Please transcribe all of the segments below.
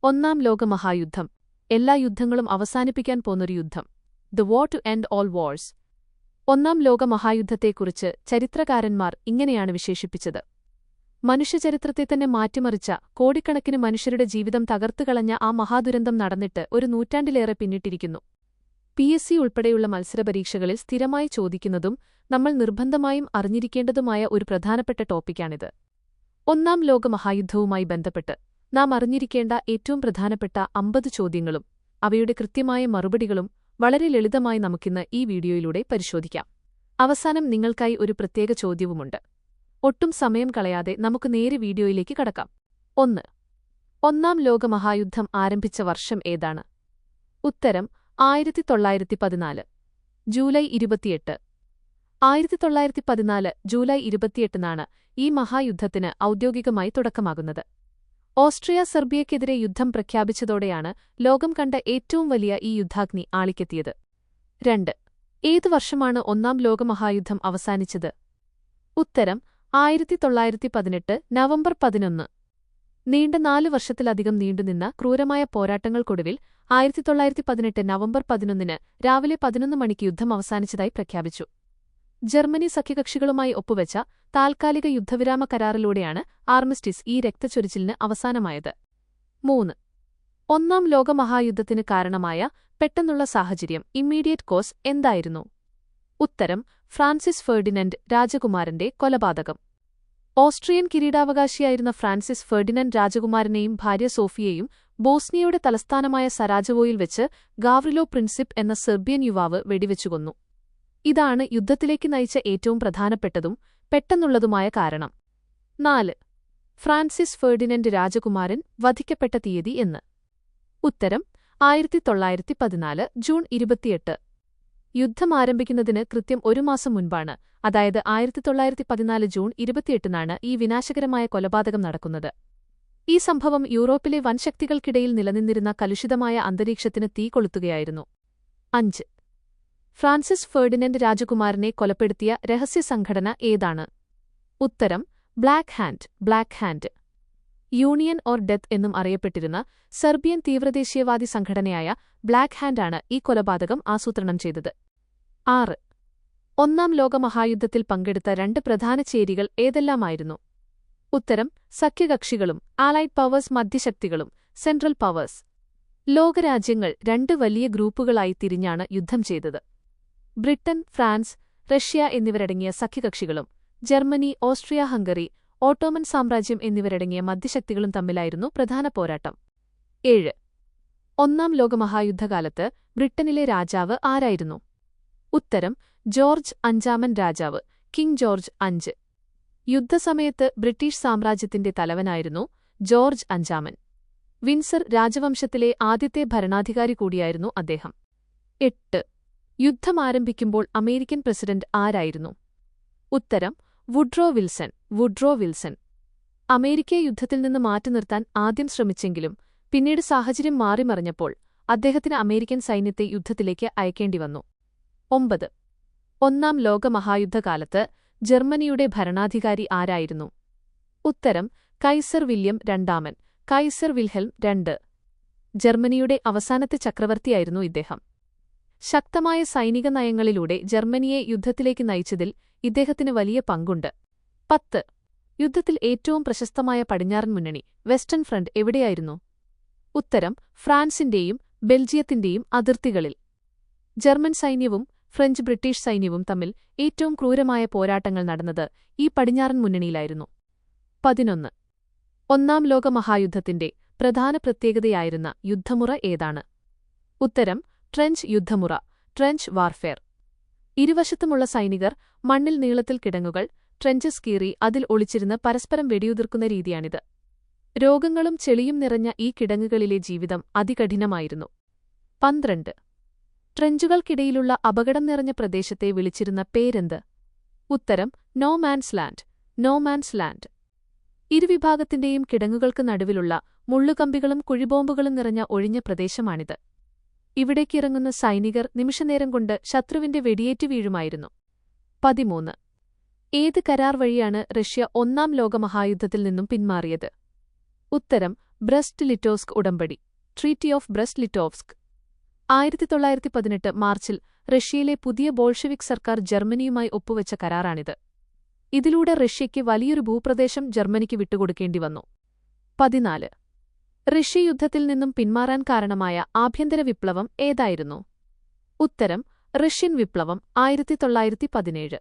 ഒന്നാം ലോകമഹായുദ്ധം. എല്ലാ യുദ്ധങ്ങളും അവസാനിപ്പിക്കാൻ പോന്നൊരു യുദ്ധം. The war to end all wars. ഒന്നാം ലോകമഹായുദ്ധത്തെക്കുറിച്ച് ചരിത്രകാരന്മാർ ഇങ്ങനെയാണ് വിശേഷിപ്പിച്ചത്. മനുഷ്യചരിത്രത്തെ തന്നെ മാറ്റിമറിച്ച, കോടിക്കണക്കിന് മനുഷ്യരുടെ ജീവിതം തകർത്തുകളഞ്ഞ ആ മഹാദുരന്തം നടന്നിട്ട് ഒരു നൂറ്റാണ്ടിലേറെ പിന്നിട്ടിരിക്കുന്നു. PSC ഉൾപ്പെടെയുള്ള മത്സരപരീക്ഷകളിൽ സ്ഥിരമായി ചോദിക്കുന്നതും നമ്മൾ നിർബന്ധമായും അറിഞ്ഞിരിക്കേണ്ടതുമായ ഒരു പ്രധാനപ്പെട്ട ടോപ്പിക്കാണിത്. ഒന്നാം ലോകമഹായുദ്ധവുമായി ബന്ധപ്പെട്ട് നാം അറിഞ്ഞിരിക്കേണ്ട ഏറ്റവും പ്രധാനപ്പെട്ട 50 ചോദ്യങ്ങളും അവയുടെ കൃത്യമായ മറുപടികളും വളരെ ലളിതമായി നമുക്കിന്ന് ഈ വീഡിയോയിലൂടെ പരിശോധിക്കാം. അവസാനം നിങ്ങൾക്കായി ഒരു പ്രത്യേക ചോദ്യവുമുണ്ട്. ഒട്ടും സമയം കളയാതെ നമുക്ക് നേരെ വീഡിയോയിലേക്ക് കടക്കാം. 1. ഒന്നാം ലോകമഹായുദ്ധം ആരംഭിച്ച വർഷം ഏതാണ്? ഉത്തരം 1914 ജൂലൈ 28. 1914 ജൂലൈ 28-നാണ് ഈ മഹായുദ്ധത്തിന് ഔദ്യോഗികമായി തുടക്കമാകുന്നത്. ഓസ്ട്രിയ സെർബിയയ്ക്കെതിരെ യുദ്ധം പ്രഖ്യാപിച്ചതോടെയാണ് ലോകം കണ്ട ഏറ്റവും വലിയ ഈ യുദ്ധാഗ്നി ആളിക്കെത്തിയത്. 2. ഏതു വർഷമാണ് ഒന്നാം ലോകമഹായുദ്ധം അവസാനിച്ചത്? ഉത്തരം 1918 നവംബർ 11. നീണ്ട 4 വർഷത്തിലധികം നീണ്ടുനിന്ന ക്രൂരമായ പോരാട്ടങ്ങൾക്കൊടുവിൽ 1918 നവംബർ 11 രാവിലെ 11 മണിക്ക് യുദ്ധം അവസാനിച്ചതായി പ്രഖ്യാപിച്ചു. ജർമ്മനി സഖ്യകക്ഷികളുമായി ഒപ്പുവെച്ച താൽക്കാലിക യുദ്ധവിരാമ കരാറിലൂടെയാണ് ആർമിസ്റ്റിസ് ഈ രക്തച്ചൊരിച്ചിലിന് അവസാനമായത്. 3. ഒന്നാം ലോകമഹായുദ്ധത്തിന് കാരണമായ പെട്ടെന്നുള്ള സാഹചര്യം, ഇമ്മീഡിയറ്റ് കോസ് എന്തായിരുന്നു? ഉത്തരം ഫ്രാൻസിസ് ഫെർഡിനൻഡ് രാജകുമാരന്റെ കൊലപാതകം. ഓസ്ട്രിയൻ കിരീടാവകാശിയായിരുന്ന ഫ്രാൻസിസ് ഫെർഡിനൻഡ് രാജകുമാരനെയും ഭാര്യ സോഫിയയെയും ബോസ്നിയയുടെ തലസ്ഥാനമായ സരാജവോയിൽ വെച്ച് ഗാവ്രിലോ പ്രിൻസിപ്പ് എന്ന സെർബിയൻ യുവാവ് വെടിവെച്ചുകൊന്നു. ഇതാണ് യുദ്ധത്തിലേക്ക് നയിച്ച ഏറ്റവും പ്രധാനപ്പെട്ടതും പെട്ടെന്നുള്ളതുമായ കാരണം. 4. ഫ്രാൻസിസ് ഫെർഡിനൻഡ് രാജകുമാരൻ വധിക്കപ്പെട്ട തീയതി എന്ന്? ഉത്തരം 1914 ജൂൺ 28. യുദ്ധം ആരംഭിക്കുന്നതിന് കൃത്യം ഒരു മാസം മുൻപാണ്, അതായത് 1914 ജൂൺ 28-നാണ് ഈ വിനാശകരമായ കൊലപാതകം നടക്കുന്നത്. ഈ സംഭവം യൂറോപ്പിലെ വൻശക്തികൾക്കിടയിൽ നിലനിന്നിരുന്ന കലുഷിതമായ അന്തരീക്ഷത്തിന് തീ കൊളുത്തുകയായിരുന്നു. 5. ഫ്രാൻസിസ് ഫെർഡിനൻഡ് രാജകുമാരനെ കൊലപ്പെടുത്തിയ രഹസ്യ സംഘടന ഏതാണ്? ഉത്തരം black hand. Union or death എന്നും അറിയപ്പെട്ടിരുന്ന സെർബിയൻ തീവ്രദേശീയവാദി സംഘടനയായ ബ്ലാക്ക് ഹാൻഡാണ് ഈ കൊലപാതകം ആസൂത്രണം ചെയ്തത്. 6. ഒന്നാം ലോകമഹായുദ്ധത്തിൽ പങ്കെടുത്ത 2 പ്രധാന ചേരികൾ ഏതെല്ലാമായിരുന്നു? ഉത്തരം സഖ്യകക്ഷികളും ആലൈഡ് പവേഴ്സ് മധ്യശക്തികളും സെൻട്രൽ പവേഴ്സ്. ലോകരാജ്യങ്ങൾ 2 വലിയ ഗ്രൂപ്പുകളായി തിരിഞ്ഞാണ് യുദ്ധം ചെയ്തത്. ബ്രിട്ടൻ, ഫ്രാൻസ്, റഷ്യ എന്നിവരടങ്ങിയ സഖ്യകക്ഷികളും ജർമ്മനി, ഓസ്ട്രിയ ഹംഗറി, ഓട്ടോമൻ സാമ്രാജ്യം എന്നിവരടങ്ങിയ മധ്യശക്തികളും തമ്മിലായിരുന്നു പ്രധാന പോരാട്ടം. 7. ഒന്നാം ലോകമഹായുദ്ധകാലത്ത് ബ്രിട്ടനിലെ രാജാവ് ആരായിരുന്നു? ഉത്തരം ജോർജ് 5-ാമൻ രാജാവ്, കിങ് ജോർജ് 5. യുദ്ധസമയത്ത് ബ്രിട്ടീഷ് സാമ്രാജ്യത്തിന്റെ തലവനായിരുന്നു ജോർജ് 5-ാമൻ. വിൻസർ രാജവംശത്തിലെ ആദ്യത്തെ ഭരണാധികാരി കൂടിയായിരുന്നു അദ്ദേഹം. 8. യുദ്ധം ആരംഭിക്കുമ്പോൾ അമേരിക്കൻ പ്രസിഡന്റ് ആരായിരുന്നു? ഉത്തരം വുഡ്രോ വിൽസൺ. അമേരിക്കയെ യുദ്ധത്തിൽ നിന്ന് മാറ്റിനിർത്താൻ ആദ്യം ശ്രമിച്ചെങ്കിലും പിന്നീട് സാഹചര്യം മാറിമറിഞ്ഞപ്പോൾ അദ്ദേഹത്തിന് അമേരിക്കൻ സൈന്യത്തെ യുദ്ധത്തിലേക്ക് അയക്കേണ്ടിവന്നു. 9. ഒന്നാം ലോകമഹായുദ്ധകാലത്ത് ജർമ്മനിയുടെ ഭരണാധികാരി ആരായിരുന്നു? ഉത്തരം കൈസർ വില്യം 2-ാമൻ, കൈസർ വിൽഹെൽം 2. ജർമ്മനിയുടെ അവസാനത്തെ ചക്രവർത്തിയായിരുന്നു ഇദ്ദേഹം. ശക്തമായ സൈനിക നയങ്ങളിലൂടെ ജർമ്മനിയെ യുദ്ധത്തിലേക്ക് നയിച്ചതിൽ ഇദ്ദേഹത്തിന് വലിയ പങ്കുണ്ട്. 10. യുദ്ധത്തിൽ ഏറ്റവും പ്രശസ്തമായ പടിഞ്ഞാറൻ മുന്നണി, വെസ്റ്റേൺ ഫ്രണ്ട് എവിടെയായിരുന്നു? ഉത്തരം ഫ്രാൻസിന്റെയും ബെൽജിയത്തിന്റെയും അതിർത്തികളിൽ. ജർമ്മൻ സൈന്യവും ഫ്രഞ്ച് ബ്രിട്ടീഷ് സൈന്യവും തമ്മിൽ ഏറ്റവും ക്രൂരമായ പോരാട്ടങ്ങൾ നടന്നത് ഈ പടിഞ്ഞാറൻ മുന്നണിയിലായിരുന്നു. 11. ഒന്നാം ലോകമഹായുദ്ധത്തിന്റെ പ്രധാന പ്രത്യേകതയായിരുന്ന യുദ്ധമുറ ഏതാണ്? ഉത്തരം ട്രെഞ്ച് യുദ്ധമുറ, ട്രെഞ്ച് വാർഫെയർ. ഇരുവശത്തുമുള്ള സൈനികർ മണ്ണിൽ നീളത്തിൽ കിടങ്ങുകൾ, ട്രെഞ്ചസ് കീറി അതിൽ ഒളിച്ചിരുന്ന് പരസ്പരം വെടിയുതിർക്കുന്ന രീതിയാണിത്. രോഗങ്ങളും ചെളിയും നിറഞ്ഞ ഈ കിടങ്ങുകളിലെ ജീവിതം അതികഠിനമായിരുന്നു. 12. ട്രെഞ്ചുകൾക്കിടയിലുള്ള അപകടം നിറഞ്ഞ പ്രദേശത്തെ വിളിച്ചിരുന്ന പേരെന്ത്? ഉത്തരം നോ മാൻസ് ലാൻഡ്. ഇരുവിഭാഗത്തിന്റെയും കിടങ്ങുകൾക്ക് നടുവിലുള്ള മുള്ളുകമ്പികളും കുഴിബോംബുകളും നിറഞ്ഞ ഒഴിഞ്ഞ പ്രദേശമാണിത്. ഇവിടേക്കിറങ്ങുന്ന സൈനികർ നിമിഷനേരം കൊണ്ട് ശത്രുവിന്റെ വെടിയേറ്റ് വീഴുമായിരുന്നു. 13. ഏത് കരാർ വഴിയാണ് റഷ്യ ഒന്നാം ലോകമഹായുദ്ധത്തിൽ നിന്നും പിന്മാറിയത്? ഉത്തരം ബ്രസ്റ്റ് ലിറ്റോവ്സ്ക് ഉടമ്പടി, ട്രീറ്റി ഓഫ് ബ്രസ്റ്റ് ലിറ്റോവ്സ്ക്. 1918 മാർച്ചിൽ റഷ്യയിലെ പുതിയ ബോൾഷെവിക് സർക്കാർ ജർമ്മനിയുമായി ഒപ്പുവെച്ച കരാറാണിത്. ഇതിലൂടെ റഷ്യയ്ക്ക് വലിയൊരു ഭൂപ്രദേശം ജർമ്മനിക്ക് വിട്ടുകൊടുക്കേണ്ടി വന്നു. 14. റഷ്യ യുദ്ധത്തിൽ നിന്നും പിന്മാറാൻ കാരണമായ ആഭ്യന്തര വിപ്ലവം ഏതായിരുന്നു? ഉത്തരം റഷ്യൻ വിപ്ലവം 1917.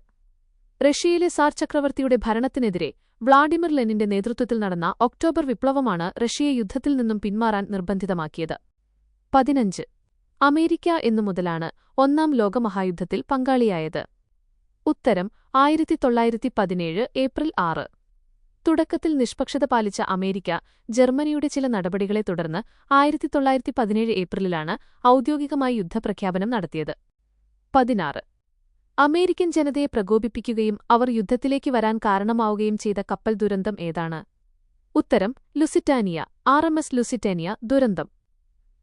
റഷ്യയിലെ സാർ ചക്രവർത്തിയുടെ ഭരണത്തിനെതിരെ വ്ളാഡിമിർ ലെനിന്റെ നേതൃത്വത്തിൽ നടന്ന ഒക്ടോബർ വിപ്ലവമാണ് റഷ്യയെ യുദ്ധത്തിൽ നിന്നും പിന്മാറാൻ നിർബന്ധിതമാക്കിയത്. 15. അമേരിക്ക എന്നു മുതലാണ് ഒന്നാം ലോകമഹായുദ്ധത്തിൽ പങ്കാളിയായത്? ഉത്തരം 1917 ഏപ്രിൽ 6. തുടക്കത്തിൽ നിഷ്പക്ഷത പാലിച്ച അമേരിക്ക ജർമ്മനിയുടെ ചില നടപടികളെ തുടർന്ന് 1917 ഏപ്രിലിലാണ് ഔദ്യോഗികമായി യുദ്ധപ്രഖ്യാപനം നടത്തിയത്. 16. അമേരിക്കൻ ജനതയെ പ്രകോപിപ്പിക്കുകയും അവർ യുദ്ധത്തിലേക്ക് വരാൻ കാരണമാവുകയും ചെയ്ത കപ്പൽ ദുരന്തം ഏതാണ്? ഉത്തരം ലുസിറ്റാനിയ, RMS ലുസിറ്റാനിയ ദുരന്തം.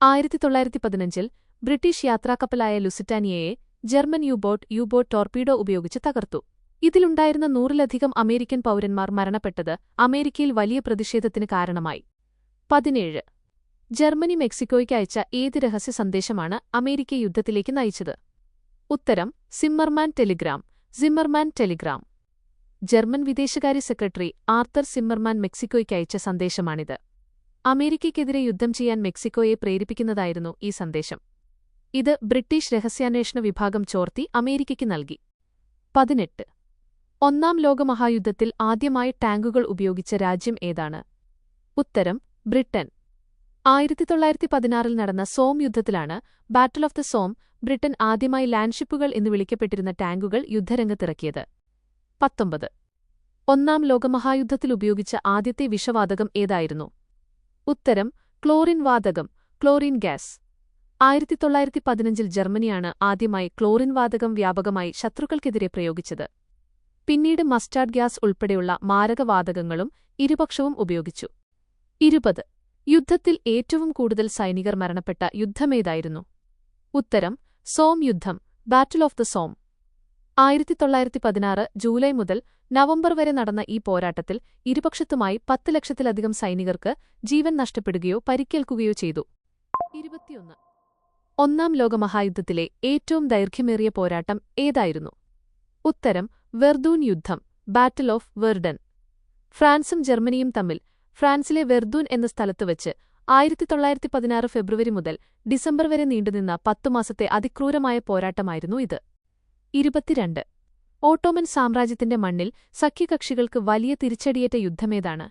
1915 ബ്രിട്ടീഷ് യാത്രാക്കപ്പലായ ലുസിറ്റാനിയയെ ജർമ്മൻ യു-ബോട്ട് ടോർപീഡോ ഉപയോഗിച്ച് തകർത്തു. ഇതിലുണ്ടായിരുന്ന 100-ലധികം അമേരിക്കൻ പൗരന്മാർ മരണപ്പെട്ടത് അമേരിക്കയിൽ വലിയ പ്രതിഷേധത്തിന് കാരണമായി. 17. ജർമ്മനി മെക്സിക്കോയ്ക്ക് അയച്ച ഏത് രഹസ്യ സന്ദേശമാണ് അമേരിക്കയെ യുദ്ധത്തിലേക്ക് നയിച്ചത്? ഉത്തരം സിമ്മർമാൻ ടെലിഗ്രാം. ജർമ്മൻ വിദേശകാര്യ സെക്രട്ടറി ആർത്തർ സിമ്മർമാൻ മെക്സിക്കോയ്ക്ക് അയച്ച സന്ദേശമാണിത്. അമേരിക്കയ്ക്കെതിരെ യുദ്ധം ചെയ്യാൻ മെക്സിക്കോയെ പ്രേരിപ്പിക്കുന്നതായിരുന്നു ഈ സന്ദേശം. ഇത് ബ്രിട്ടീഷ് രഹസ്യാന്വേഷണ വിഭാഗം ചോർത്തി അമേരിക്കയ്ക്ക് നൽകി. 18. ഒന്നാം ലോകമഹായുദ്ധത്തിൽ ആദ്യമായി ടാങ്കുകൾ ഉപയോഗിച്ച രാജ്യം ഏതാണ്? ഉത്തരം ബ്രിട്ടൻ. 1916 നടന്ന സോം യുദ്ധത്തിലാണ് battle of the Somme Britain ആദ്യമായി ലാൻഡ്ഷിപ്പുകൾ എന്ന് വിളിക്കപ്പെട്ടിരുന്ന ടാങ്കുകൾ യുദ്ധരംഗത്തിറക്കിയത്. 19. ഒന്നാം ലോകമഹായുദ്ധത്തിൽ ഉപയോഗിച്ച ആദ്യത്തെ വിഷവാതകം ഏതായിരുന്നു? ഉത്തരം ക്ലോറിൻ വാതകം, ക്ലോറിൻ ഗ്യാസ്. 1915 ജർമ്മനിയാണ് ആദ്യമായി ക്ലോറിൻ വാതകം വ്യാപകമായി ശത്രുക്കൾക്കെതിരെ പ്രയോഗിച്ചത്. പിന്നീട് മസ്റ്റാർഡ് ഗ്യാസ് ഉൾപ്പെടെയുള്ള മാരകവാതകങ്ങളും ഇരുപക്ഷവും ഉപയോഗിച്ചു. 20. യുദ്ധത്തിൽ ഏറ്റവും കൂടുതൽ സൈനികർ മരണപ്പെട്ട യുദ്ധമേതായിരുന്നു? ഉത്തരം സോം യുദ്ധം, battle of the Somme. 1916 July മുതൽ നവംബർ വരെ നടന്ന ഈ പോരാട്ടത്തിൽ ഇരുപക്ഷത്തുമായി 10 ലക്ഷത്തിലധികം സൈനികർക്ക് ജീവൻ നഷ്ടപ്പെടുകയോ പരിക്കേൽക്കുകയോ ചെയ്തു. 21. ഒന്നാം ലോകമഹായുദ്ധത്തിലെ ഏറ്റവും ദൈർഘ്യമേറിയ പോരാട്ടം ഏതായിരുന്നു? ഉത്തരം വെർദൂൻ യുദ്ധം, ബാറ്റിൽ ഓഫ് വെർഡൻ. ഫ്രാൻസും ജർമ്മനിയും തമ്മിൽ ഫ്രാൻസിലെ വെർദൂൻ എന്ന സ്ഥലത്തുവച്ച് 1916 ഫെബ്രുവരി മുതൽ ഡിസംബർ വരെ നീണ്ടുനിന്ന 10 മാസത്തെ അതിക്രൂരമായ പോരാട്ടമായിരുന്നു ഇത്. 22. ഓട്ടോമൻ സാമ്രാജ്യത്തിന്റെ മണ്ണിൽ സഖ്യകക്ഷികൾക്ക് വലിയ തിരിച്ചടിയേറ്റ യുദ്ധമേതാണ്?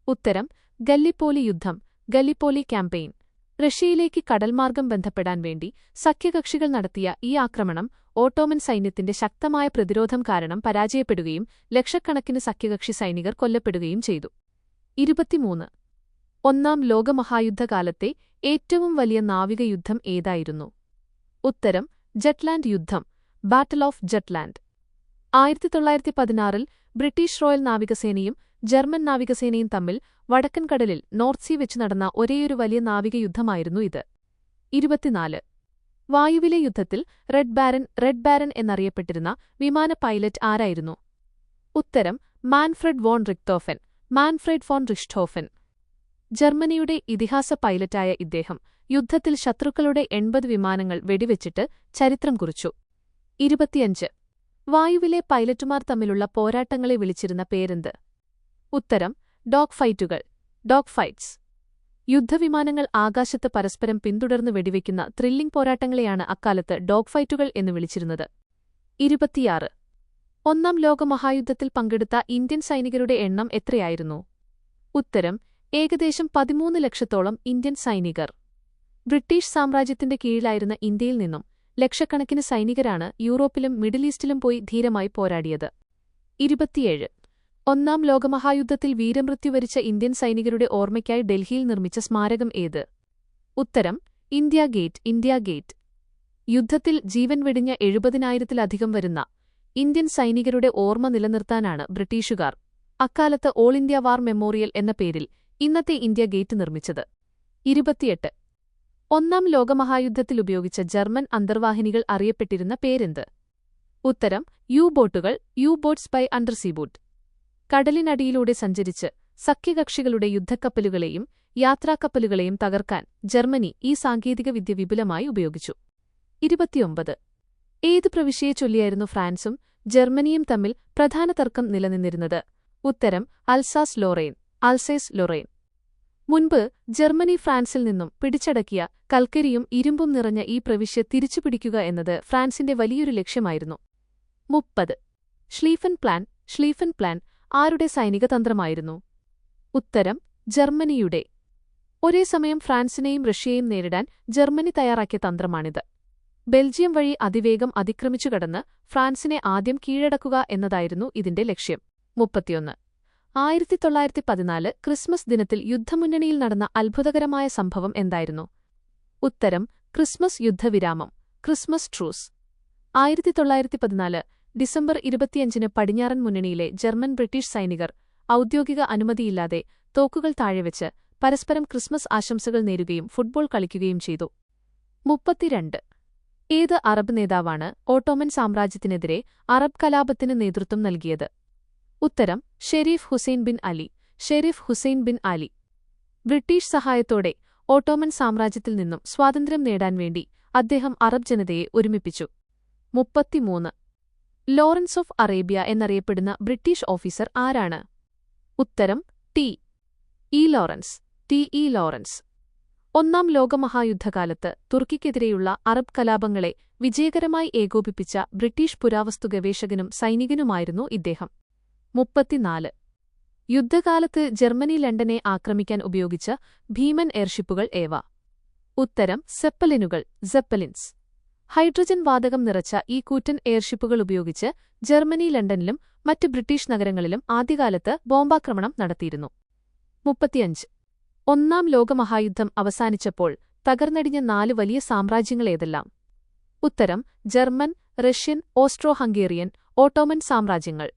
ഉത്തരം ഗല്ലിപ്പോലി യുദ്ധം, ഗല്ലിപ്പോലി ക്യാമ്പയിൻ. റഷ്യയിലേക്ക് കടൽമാർഗം ബന്ധപ്പെടാൻ വേണ്ടി സഖ്യകക്ഷികൾ നടത്തിയ ഈ ആക്രമണം ഓട്ടോമൻ സൈന്യത്തിന്റെ ശക്തമായ പ്രതിരോധം കാരണം പരാജയപ്പെടുകയും ലക്ഷക്കണക്കിന് സഖ്യകക്ഷി സൈനികർ കൊല്ലപ്പെടുകയും ചെയ്തു. 23. ഒന്നാം ലോകമഹായുദ്ധകാലത്തെ ഏറ്റവും വലിയ നാവിക യുദ്ധം ഏതായിരുന്നു? ഉത്തരം ജട്ട്ലാൻഡ് യുദ്ധം, battle of Jutland. 1916 British royal നാവികസേനയും ജർമ്മൻ നാവികസേനയും തമ്മിൽ വടക്കൻ കടലിൽ നോർത്ത് സീ വെച്ച് നടന്ന ഒരേയൊരു വലിയ നാവിക യുദ്ധമായിരുന്നു ഇത്. 24. വായുവിലെ യുദ്ധത്തിൽ റെഡ് ബാരൻ എന്നറിയപ്പെട്ടിരുന്ന വിമാന പൈലറ്റ് ആരായിരുന്നു? ഉത്തരം മാൻഫ്രെഡ് ഫോൺ റിച്ച്ഹോഫൻ. ജർമ്മനിയുടെ ഇതിഹാസ പൈലറ്റായ ഇദ്ദേഹം യുദ്ധത്തിൽ ശത്രുക്കളുടെ 80 വിമാനങ്ങൾ വെടിവെച്ചിട്ട് ചരിത്രം കുറിച്ചു. 25. വായുവിലെ പൈലറ്റുമാർ തമ്മിലുള്ള പോരാട്ടങ്ങളെ വിളിച്ചിരുന്ന പേരെന്ത്? ഉത്തരം ഡോഗ് ഫൈറ്റ്സ്. യുദ്ധവിമാനങ്ങൾ ആകാശത്ത് പരസ്പരം പിന്തുടർന്ന് വെടിവെക്കുന്ന ത്രില്ലിംഗ് പോരാട്ടങ്ങളെയാണ് അക്കാലത്ത് ഡോഗ് ഫൈറ്റുകൾ എന്ന് വിളിച്ചിരുന്നത്. 26. ഒന്നാം ലോകമഹായുദ്ധത്തിൽ പങ്കെടുത്ത ഇന്ത്യൻ സൈനികരുടെ എണ്ണം എത്രയായിരുന്നു? ഉത്തരം ഏകദേശം 13 ലക്ഷത്തോളം ഇന്ത്യൻ സൈനികർ. ബ്രിട്ടീഷ് സാമ്രാജ്യത്തിന്റെ കീഴിലായിരുന്ന ഇന്ത്യയിൽ നിന്നും ലക്ഷക്കണക്കിന് സൈനികരാണ് യൂറോപ്പിലും മിഡിൽ ഈസ്റ്റിലും പോയി ധീരമായി പോരാടിയത്. 27. ഒന്നാം ലോകമഹായുദ്ധത്തിൽ വീരമൃത്യു വരിച്ച ഇന്ത്യൻ സൈനികരുടെ ഓർമ്മയ്ക്കായി ഡൽഹിയിൽ നിർമ്മിച്ച സ്മാരകം ഏത്? ഉത്തരം ഇന്ത്യാ ഗേറ്റ്. യുദ്ധത്തിൽ ജീവൻ വെടിഞ്ഞ 70,000-ലധികം വരുന്ന ഇന്ത്യൻ സൈനികരുടെ ഓർമ്മ നിലനിർത്താനാണ് ബ്രിട്ടീഷുകാർ അക്കാലത്ത് ഓൾ ഇന്ത്യ വാർ മെമ്മോറിയൽ എന്ന പേരിൽ ഇന്നത്തെ ഇന്ത്യാ ഗേറ്റ് നിർമ്മിച്ചത്. 28. ഒന്നാം ലോകമഹായുദ്ധത്തിൽ ഉപയോഗിച്ച ജർമ്മൻ അന്തർവാഹിനികൾ അറിയപ്പെട്ടിരുന്ന പേരെന്ത്? ഉത്തരം യു-ബോട്ട്സ് ബൈ അണ്ടർസീ ബോട്ട്. കടലിനടിയിലൂടെ സഞ്ചരിച്ച് സഖ്യകക്ഷികളുടെ യുദ്ധക്കപ്പലുകളെയും യാത്രാക്കപ്പലുകളെയും തകർക്കാൻ ജർമ്മനി ഈ സാങ്കേതികവിദ്യ വിപുലമായി ഉപയോഗിച്ചു. 29. ഏത് പ്രവിശ്യയെ ചൊല്ലിയായിരുന്നു ഫ്രാൻസും ജർമ്മനിയും തമ്മിൽ പ്രധാന തർക്കം നിലനിന്നിരുന്നത്? ഉത്തരം അൽസാസ് ലൊറെയ്ൻ, അൽസേസ് ലൊറെയ്ൻ. മുൻപ് ജർമ്മനി ഫ്രാൻസിൽ നിന്നും പിടിച്ചടക്കിയ കൽക്കരിയും ഇരുമ്പും നിറഞ്ഞ ഈ പ്രവിശ്യ തിരിച്ചുപിടിക്കുക എന്നത് ഫ്രാൻസിന്റെ വലിയൊരു ലക്ഷ്യമായിരുന്നു. 30. ഷ്ലീഫൻ പ്ലാൻ ആരുടെ സൈനിക തന്ത്രമായിരുന്നു? ഉത്തരം ജർമ്മനിയുടെ. ഒരേസമയം ഫ്രാൻസിനെയും റഷ്യയെയും നേരിടാൻ ജർമ്മനി തയ്യാറാക്കിയ തന്ത്രമാണിത്. ബെൽജിയം വഴി അതിവേഗം അതിക്രമിച്ചുകടന്ന് ഫ്രാൻസിനെ ആദ്യം കീഴടക്കുക എന്നതായിരുന്നു ഇതിന്റെ ലക്ഷ്യം. 31. 1914 ക്രിസ്മസ് ദിനത്തിൽ യുദ്ധമുന്നണിയിൽ നടന്ന അത്ഭുതകരമായ സംഭവം എന്തായിരുന്നു? ഉത്തരം ക്രിസ്മസ് യുദ്ധവിരാമം, ക്രിസ്മസ് ട്രൂസ്. 1914 ഡിസംബർ 25 പടിഞ്ഞാറൻ മുന്നണിയിലെ ജർമ്മൻ ബ്രിട്ടീഷ് സൈനികർ ഔദ്യോഗിക അനുമതിയില്ലാതെ തോക്കുകൾ താഴെവെച്ച് പരസ്പരം ക്രിസ്മസ് ആശംസകൾ നേരുകയും ഫുട്ബോൾ കളിക്കുകയും ചെയ്തു. 32. ഏത് അറബ് നേതാവാണ് ഓട്ടോമൻ സാമ്രാജ്യത്തിനെതിരെ അറബ് കലാപത്തിന് നേതൃത്വം നൽകിയത്? ഉത്തരം Sharif Hussain bin Ali. British സഹായത്തോടെ ഓട്ടോമൻ സാമ്രാജ്യത്തിൽ നിന്നും സ്വാതന്ത്ര്യം നേടാൻ വേണ്ടി അദ്ദേഹം അറബ് ജനതയെ ഒരുമിപ്പിച്ചു. 33. ലോറൻസ് ഓഫ് അറേബ്യ എന്നറിയപ്പെടുന്ന ബ്രിട്ടീഷ് ഓഫീസർ ആരാണ്? ഉത്തരം ടി ഇ ലോറൻസ്. ഒന്നാം ലോകമഹായുദ്ധകാലത്ത് തുർക്കിക്കെതിരെയുള്ള അറബ് കലാപങ്ങളെ വിജയകരമായി ഏകോപിപ്പിച്ച ബ്രിട്ടീഷ് പുരാവസ്തു ഗവേഷകനും സൈനികനുമായിരുന്നു ഇദ്ദേഹം. 34. യുദ്ധകാലത്ത് ജർമ്മനി ലണ്ടനെ ആക്രമിക്കാൻ ഉപയോഗിച്ച ഭീമൻ എയർഷിപ്പുകൾ ഏവ? ഉത്തരം സെപ്പലിൻസ്. ഹൈഡ്രജൻ വാതകം നിറച്ച ഈ കൂറ്റൻ എയർഷിപ്പുകൾ ഉപയോഗിച്ച് ജർമ്മനി ലണ്ടനിലും മറ്റ് ബ്രിട്ടീഷ് നഗരങ്ങളിലും ആദ്യകാലത്ത് ബോംബാക്രമണം നടത്തിയിരുന്നു. 35. ഒന്നാം ലോകമഹായുദ്ധം അവസാനിച്ചപ്പോൾ തകർന്നടിഞ്ഞ 4 വലിയ സാമ്രാജ്യങ്ങളേതെല്ലാം? ഉത്തരം ജർമ്മൻ, റഷ്യൻ, ഓസ്ട്രോ-ഹംഗേറിയൻ, ഓട്ടോമൻ സാമ്രാജ്യങ്ങൾ.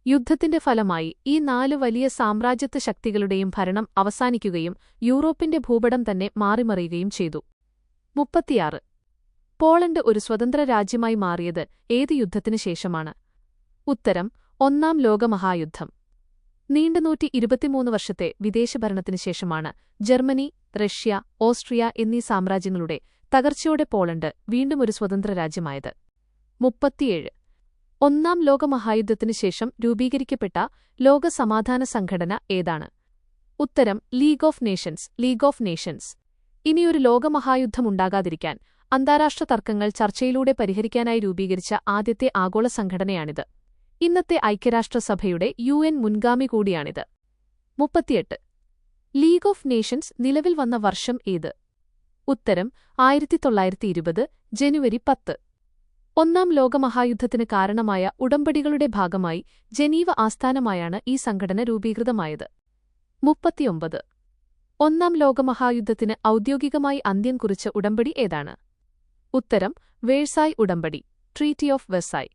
യുദ്ധത്തിന്റെ ഫലമായി ഈ 4 വലിയ സാമ്രാജ്യത്വ ശക്തികളുടെയും ഭരണം അവസാനിക്കുകയും യൂറോപ്പിന്റെ ഭൂപടം തന്നെ മാറിമറിയുകയും ചെയ്തു. 36. പോളണ്ട് ഒരു സ്വതന്ത്ര രാജ്യമായി മാറിയത് ഏത് യുദ്ധത്തിനു ശേഷമാണ്? ഉത്തരം ഒന്നാം ലോകമഹായുദ്ധം. നീണ്ട 123 വർഷത്തെ വിദേശഭരണത്തിനു ശേഷമാണ് ജർമ്മനി, റഷ്യ, ഓസ്ട്രിയ എന്നീ സാമ്രാജ്യങ്ങളുടെ തകർച്ചയോടെ പോളണ്ട് വീണ്ടും ഒരു സ്വതന്ത്ര രാജ്യമായത്. 37. ഒന്നാം ലോകമഹായുദ്ധത്തിനു ശേഷം രൂപീകരിക്കപ്പെട്ട ലോക സമാധാന സംഘടന ഏതാണ്? ഉത്തരം ലീഗ് ഓഫ് നേഷൻസ്. ഇനിയൊരു ലോകമഹായുദ്ധമുണ്ടാകാതിരിക്കാൻ അന്താരാഷ്ട്ര തർക്കങ്ങൾ ചർച്ചയിലൂടെ പരിഹരിക്കാനായി രൂപീകരിച്ച ആദ്യത്തെ ആഗോള സംഘടനയാണിത്. ഇന്നത്തെ ഐക്യരാഷ്ട്രസഭയുടെ UN മുൻഗാമി കൂടിയാണിത്. 38. ലീഗ് ഓഫ് നേഷൻസ് നിലവിൽ വന്ന വർഷം ഏത്? ഉത്തരം 1920 ജനുവരി 10. ഒന്നാം ലോകമഹായുദ്ധത്തിന് കാരണമായ ഉടമ്പടികളുടെ ഭാഗമായി ജനീവ ആസ്ഥാനമായാണ് ഈ സംഘടന രൂപീകൃതമായത്. 39. ഒന്നാം ലോകമഹായുദ്ധത്തിന് ഔദ്യോഗികമായി അന്ത്യം കുറിച്ച ഉടമ്പടി ഏതാണ്? ഉത്തരം വേഴ്സായ് ഉടമ്പടി, ട്രീറ്റി ഓഫ് വെർസായ്.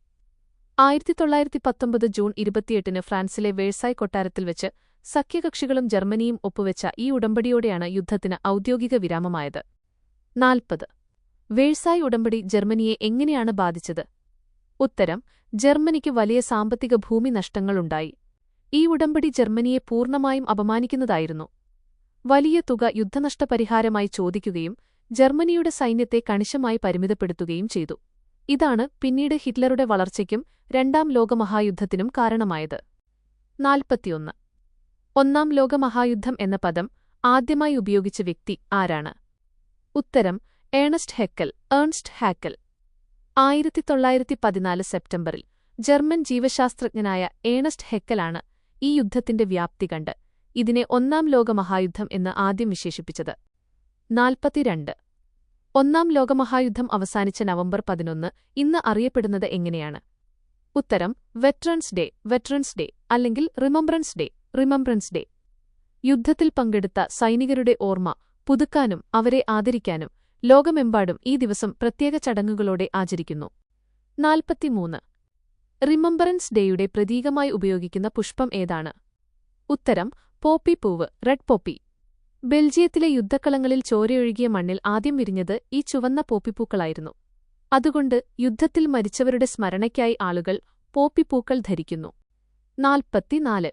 1919 ജൂൺ 28 ഫ്രാൻസിലെ വേഴ്സായ് കൊട്ടാരത്തിൽ വെച്ച് സഖ്യകക്ഷികളും ജർമ്മനിയും ഒപ്പുവെച്ച ഈ ഉടമ്പടിയോടെയാണ് യുദ്ധത്തിന് ഔദ്യോഗിക വിരാമമായത്. 40. വേഴ്സായ് ഉടമ്പടി ജർമ്മനിയെ എങ്ങനെയാണ് ബാധിച്ചത്? ഉത്തരം ജർമ്മനിക്ക് വലിയ സാമ്പത്തിക ഭൂമി നഷ്ടങ്ങളുണ്ടായി. ഈ ഉടമ്പടി ജർമ്മനിയെ പൂർണ്ണമായും അപമാനിക്കുന്നതായിരുന്നു. വലിയ തുക യുദ്ധനഷ്ടപരിഹാരമായി ചോദിക്കുകയും ജർമ്മനിയുടെ സൈന്യത്തെ കണിശമായി പരിമിതപ്പെടുത്തുകയും ചെയ്തു. ഇതാണ് പിന്നീട് ഹിറ്റ്ലറുടെ വളർച്ചയ്ക്കും രണ്ടാം ലോകമഹായുദ്ധത്തിനും കാരണമായത്. 41. ഒന്നാം ലോകമഹായുദ്ധം എന്ന പദം ആദ്യമായി ഉപയോഗിച്ച വ്യക്തി ആരാണ്? ഉത്തരം ഏണസ്റ്റ് ഹാക്കൽ. 1914 സെപ്റ്റംബറിൽ ജർമ്മൻ ജീവശാസ്ത്രജ്ഞനായ ഏണസ്റ്റ് ഹെക്കലാണ് ഈ യുദ്ധത്തിന്റെ വ്യാപ്തി കണ്ട് ഇതിനെ ഒന്നാം ലോകമഹായുദ്ധം എന്ന് ആദ്യം വിശേഷിപ്പിച്ചത്. 42. ഒന്നാം ലോകമഹായുദ്ധം അവസാനിച്ച നവംബർ 11 ഇന്ന് അറിയപ്പെടുന്നത് എങ്ങനെയാണ്? ഉത്തരം വെറ്ററൻസ് ഡേ അല്ലെങ്കിൽ റിമംബ്രൻസ് ഡേ. യുദ്ധത്തിൽ പങ്കെടുത്ത സൈനികരുടെ ഓർമ്മ പുതുക്കാനും അവരെ ആദരിക്കാനും ലോകമെമ്പാടും ഈ ദിവസം പ്രത്യേക ചടങ്ങുകളോടെ ആചരിക്കുന്നു. 43. റിമംബറൻസ് ഡേയുടെ പ്രതീകമായി ഉപയോഗിക്കുന്ന പുഷ്പം ഏതാണ്? ഉത്തരം പോപ്പി പൂവ്, റെഡ് പോപ്പി. ബെൽജിയത്തിലെ യുദ്ധക്കളങ്ങളിൽ ചോരയൊഴുകിയ മണ്ണിൽ ആദ്യം വിരിഞ്ഞത് ഈ ചുവന്ന പോപ്പിപ്പൂക്കളായിരുന്നു. അതുകൊണ്ട് യുദ്ധത്തിൽ മരിച്ചവരുടെ സ്മരണയ്ക്കായി ആളുകൾ പോപ്പിപ്പൂക്കൾ ധരിക്കുന്നു. 44.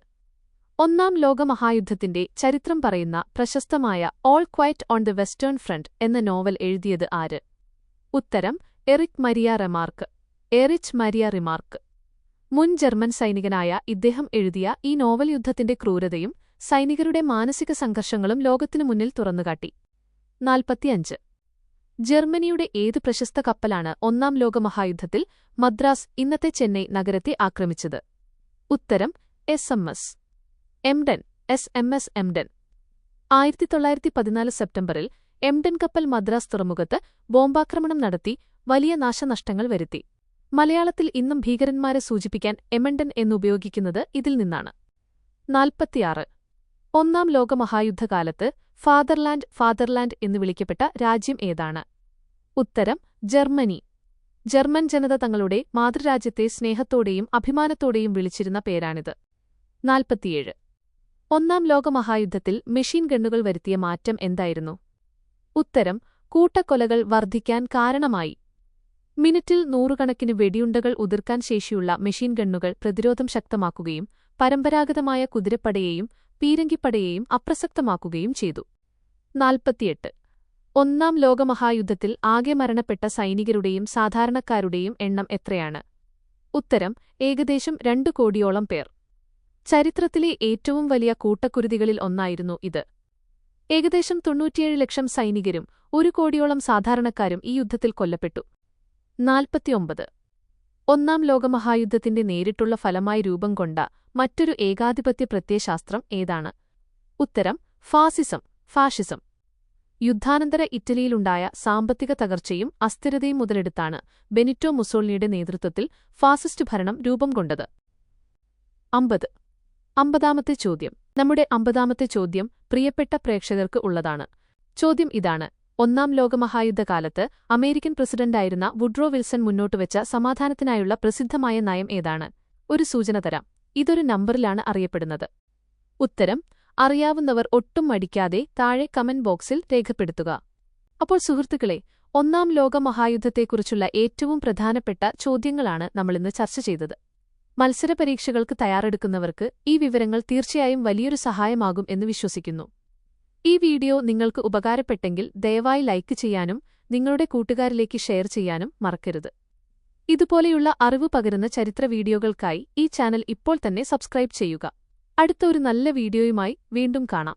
ഒന്നാം ലോകമഹായുദ്ധത്തിന്റെ ചരിത്രം പറയുന്ന പ്രശസ്തമായ all quiet on the western front എന്ന നോവൽ എഴുതിയത് ആര്? ഉത്തരം Erich Maria Remarque. Erich Maria Remarque. മുൻ ജർമ്മൻ സൈനികനായ ഇദ്ദേഹം എഴുതിയ ഈ നോവൽ യുദ്ധത്തിന്റെ ക്രൂരതയും സൈനികരുടെ മാനസിക സംഘർഷങ്ങളും ലോകത്തിനു മുന്നിൽ തുറന്നുകാട്ടി. 45. ജർമ്മനിയുടെ ഏത് പ്രശസ്ത കപ്പലാണ് ഒന്നാം ലോകമഹായുദ്ധത്തിൽ മദ്രാസ് ഇന്നത്തെ ചെന്നൈ നഗരത്തെ ആക്രമിച്ചത്? ഉത്തരം SMS എംഡൻ. SMS Emden. 1914 സെപ്റ്റംബറിൽ എംഡൻ കപ്പൽ മദ്രാസ് തുറമുഖത്ത് ബോംബാക്രമണം നടത്തി വലിയ നാശനഷ്ടങ്ങൾ വരുത്തി. മലയാളത്തിൽ ഇന്നും ഭീകരന്മാരെ സൂചിപ്പിക്കാൻ എമണ്ടൻ എന്നുപയോഗിക്കുന്നത് ഇതിൽ നിന്നാണ്. 46. ഒന്നാം ലോകമഹായുദ്ധകാലത്ത് ഫാദർലാൻഡ് എന്നു വിളിക്കപ്പെട്ട രാജ്യം ഏതാണ്? ഉത്തരം ജർമ്മനി. ജർമ്മൻ ജനത തങ്ങളുടെ മാതൃരാജ്യത്തെ സ്നേഹത്തോടെയും അഭിമാനത്തോടെയും വിളിച്ചിരുന്ന പേരാണിത്. 47. ഒന്നാം ലോകമഹായുദ്ധത്തിൽ മെഷീൻ ഗണ്ണുകൾ വരുത്തിയ മാറ്റം എന്തായിരുന്നു? ഉത്തരം കൂട്ടക്കൊലകൾ വർദ്ധിക്കാൻ കാരണമായി. മിനിറ്റിൽ നൂറുകണക്കിന് വെടിയുണ്ടകൾ ഉതിർക്കാൻ ശേഷിയുള്ള മെഷീൻ ഗണ്ണുകൾ പ്രതിരോധം ശക്തമാക്കുകയും പരമ്പരാഗതമായ കുതിരപ്പടയെയും പീരങ്കിപ്പടയെയും അപ്രസക്തമാക്കുകയും ചെയ്തു. 48. ഒന്നാം ലോകമഹായുദ്ധത്തിൽ ആകെ മരണപ്പെട്ട സൈനികരുടെയും സാധാരണക്കാരുടെയും എണ്ണം എത്രയാണ്? ഉത്തരം ഏകദേശം 2 കോടിയോളം പേർ. ചരിത്രത്തിലെ ഏറ്റവും വലിയ കൂട്ടക്കുരുതികളിൽ ഒന്നായിരുന്നു ഇത്. ഏകദേശം 97 ലക്ഷം സൈനികരും 1 കോടിയോളം സാധാരണക്കാരും ഈ യുദ്ധത്തിൽ കൊല്ലപ്പെട്ടു. 49. ഒന്നാം ലോകമഹായുദ്ധത്തിന്റെ നേരിട്ടുള്ള ഫലമായി രൂപം കൊണ്ട മറ്റൊരു ഏകാധിപത്യ പ്രത്യയശാസ്ത്രം ഏതാണ്? ഉത്തരം ഫാഷിസം. യുദ്ധാനന്തര ഇറ്റലിയിലുണ്ടായ സാമ്പത്തിക തകർച്ചയും അസ്ഥിരതയും മുതലെടുത്താണ് ബെനിറ്റോ മുസോളിനിയുടെ നേതൃത്വത്തിൽ ഫാസിസ്റ്റ് ഭരണം രൂപം കൊണ്ടത്. 50. 50-ാമത്തെ ചോദ്യം. നമ്മുടെ 50-ാമത്തെ ചോദ്യം പ്രിയപ്പെട്ട പ്രേക്ഷകർക്ക് ഉള്ളതാണ്. ചോദ്യം ഇതാണ്: ഒന്നാം ലോകമഹായുദ്ധകാലത്ത് അമേരിക്കൻ പ്രസിഡന്റായിരുന്ന വുഡ്രോ വിൽസൺ മുന്നോട്ടുവെച്ച സമാധാനത്തിനായുള്ള പ്രസിദ്ധമായ നയം ഏതാണ്? ഒരു സൂചന തരാം. ഇതൊരു നമ്പറിലാണ് അറിയപ്പെടുന്നത്. ഉത്തരം അറിയാവുന്നവർ ഒട്ടും മടിക്കാതെ താഴെ കമന്റ് ബോക്സിൽ രേഖപ്പെടുത്തുക. അപ്പോൾ സുഹൃത്തുക്കളെ, ഒന്നാം ലോകമഹായുദ്ധത്തെക്കുറിച്ചുള്ള ഏറ്റവും പ്രധാനപ്പെട്ട ചോദ്യങ്ങളാണ് നമ്മളിന്ന് ചർച്ച ചെയ്തത്. മത്സരപരീക്ഷകൾക്ക് തയ്യാറെടുക്കുന്നവർക്ക് ഈ വിവരങ്ങൾ തീർച്ചയായും വലിയൊരു സഹായമാകും എന്ന് വിശ്വസിക്കുന്നു. ഈ വീഡിയോ നിങ്ങൾക്ക് ഉപകാരപ്പെട്ടെങ്കിൽ ദയവായി ലൈക്ക് ചെയ്യാനും നിങ്ങളുടെ കൂട്ടുകാരിലേക്ക് ഷെയർ ചെയ്യാനും മറക്കരുത്. ഇതുപോലെയുള്ള അറിവ് പകരുന്ന ചരിത്ര വീഡിയോകൾക്കായി ഈ ചാനൽ ഇപ്പോൾ തന്നെ സബ്സ്ക്രൈബ് ചെയ്യുക. അടുത്ത ഒരു നല്ല വീഡിയോയുമായി വീണ്ടും കാണാം.